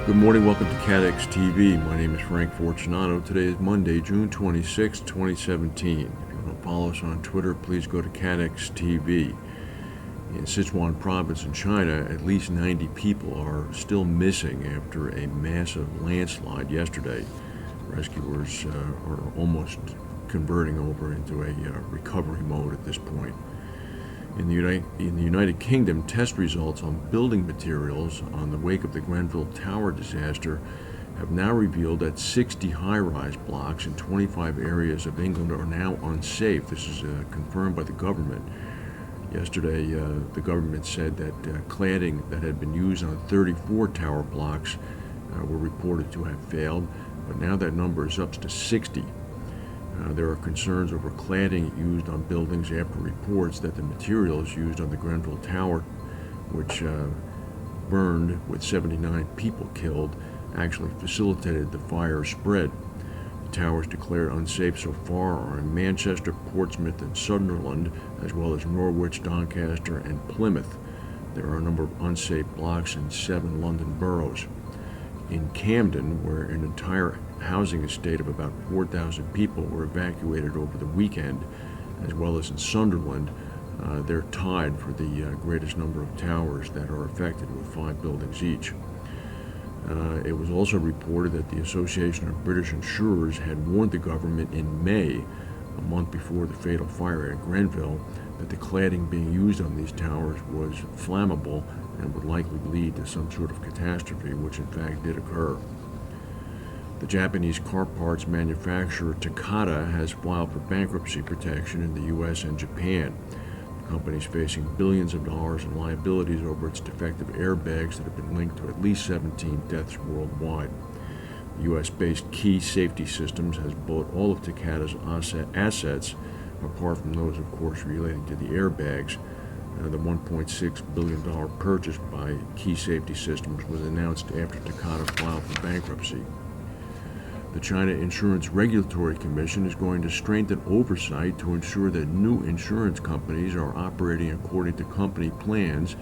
Good morning, welcome to CATEX TV. My name is Frank Fortunato. Today is Monday, June 26, 2017. If you want to follow us on Twitter, please go to CATEX TV. In Sichuan province in China, at least 90 people are still missing after a massive landslide yesterday. Rescuers are almost converting over into a recovery mode at this point. In the United Kingdom, test results on building materials on the wake of the Grenfell tower disaster have now revealed that 60 high-rise blocks in 25 areas of England are now unsafe. This is confirmed by the government. Yesterday, the government said that cladding that had been used on 34 tower blocks were reported to have failed, but now that number is up to 60. There are concerns over cladding used on buildings after reports that the materials used on the Grenfell Tower, which burned with 79 people killed, actually facilitated the fire spread. The towers declared unsafe so far are in Manchester, Portsmouth, and Sunderland, as well as Norwich, Doncaster, and Plymouth. There are a number of unsafe blocks in 7 London boroughs. In Camden, where an entire housing estate of about 4,000 people were evacuated over the weekend, as well as in Sunderland, they're tied for the greatest number of towers that are affected, with 5 buildings each. It was also reported that the Association of British Insurers had warned the government in May, a month before the fatal fire at Grenfell, that the cladding being used on these towers was flammable and would likely lead to some sort of catastrophe, which in fact did occur. The Japanese car parts manufacturer Takata has filed for bankruptcy protection in the U.S. and Japan. The company is facing billions of dollars in liabilities over its defective airbags that have been linked to at least 17 deaths worldwide. The U.S.-based Key Safety Systems has bought all of Takata's assets, apart from those, of course, relating to the airbags. The $1.6 billion purchase by Key Safety Systems was announced after Takata filed for bankruptcy. The China Insurance Regulatory Commission is going to strengthen oversight to ensure that new insurance companies are operating according to company plans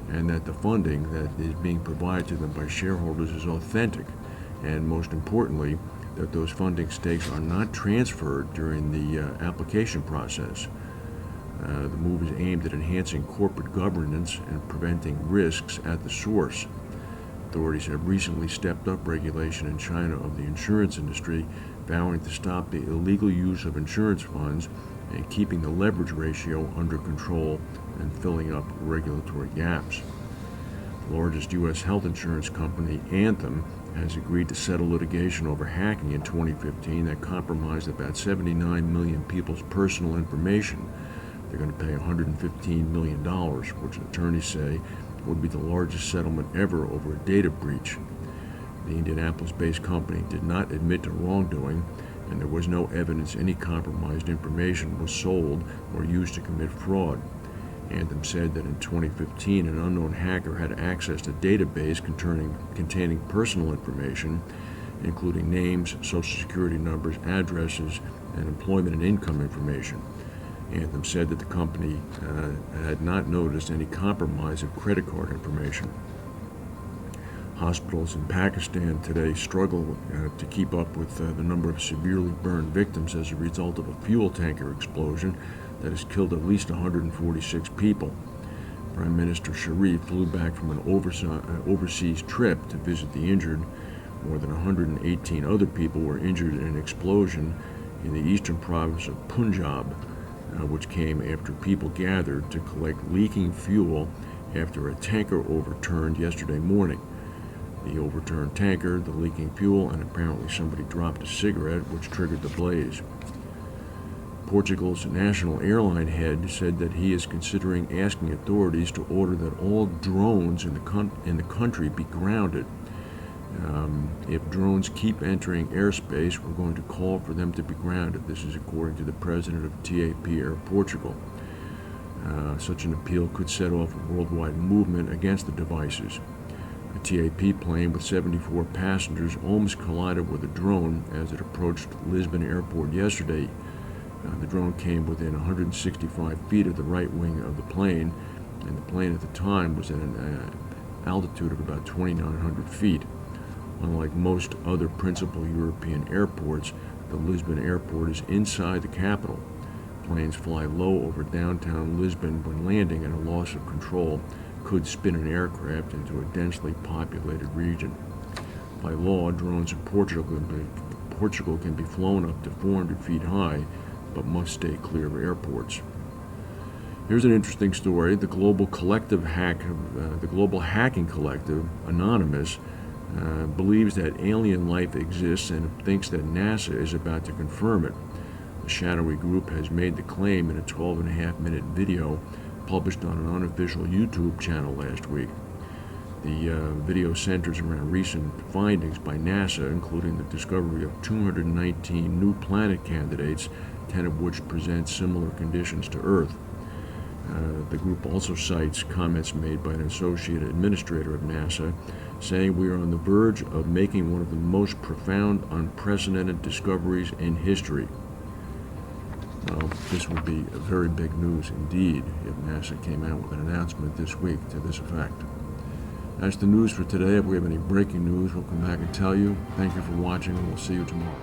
and that the funding that is being provided to them by shareholders is authentic, and most importantly, that those funding stakes are not transferred during the application process. The move is aimed at enhancing corporate governance and preventing risks at the source. Authorities have recently stepped up regulation in China of the insurance industry, vowing to stop the illegal use of insurance funds and keeping the leverage ratio under control and filling up regulatory gaps. The largest U.S. health insurance company, Anthem, has agreed to settle litigation over hacking in 2015 that compromised about 79 million people's personal information. They're going to pay $115 million, which attorneys say would be the largest settlement ever over a data breach. The Indianapolis-based company did not admit to wrongdoing, and there was no evidence any compromised information was sold or used to commit fraud. Anthem said that in 2015, an unknown hacker had accessed a database containing personal information, including names, social security numbers, addresses, and employment and income information. Anthem said that the company had not noticed any compromise of credit card information. Hospitals in Pakistan today struggle to keep up with the number of severely burned victims as a result of a fuel tanker explosion that has killed at least 146 people. Prime Minister Sharif flew back from an overseas trip to visit the injured. More than 118 other people were injured in an explosion in the eastern province of Punjab, which came after people gathered to collect leaking fuel after a tanker overturned yesterday morning. The overturned tanker, the leaking fuel, and apparently somebody dropped a cigarette, which triggered the blaze. Portugal's national airline head said that he is considering asking authorities to order that all drones in the country be grounded. If drones keep entering airspace, we're going to call for them to be grounded. This is according to the president of TAP Portugal. Such an appeal could set off a worldwide movement against the devices. A TAP plane with 74 passengers almost collided with a drone as it approached Lisbon Airport yesterday. The drone came within 165 feet of the right wing of the plane, and the plane at the time was at an altitude of about 2,900 feet. Unlike most other principal European airports, the Lisbon airport is inside the capital. Planes fly low over downtown Lisbon when landing, and a loss of control could spin an aircraft into a densely populated region. By law, drones in Portugal can be flown up to 400 feet high, but must stay clear of airports. Here's an interesting story. The global hacking collective, Anonymous, believes that alien life exists and thinks that NASA is about to confirm it. The shadowy group has made the claim in a 12.5-minute video published on an unofficial YouTube channel last week. The video centers around recent findings by NASA, including the discovery of 219 new planet candidates, 10 of which present similar conditions to Earth. The group also cites comments made by an associate administrator of NASA, saying we are on the verge of making one of the most profound, unprecedented discoveries in history. Well, this would be very big news indeed if NASA came out with an announcement this week to this effect. That's the news for today. If we have any breaking news, we'll come back and tell you. Thank you for watching, and we'll see you tomorrow.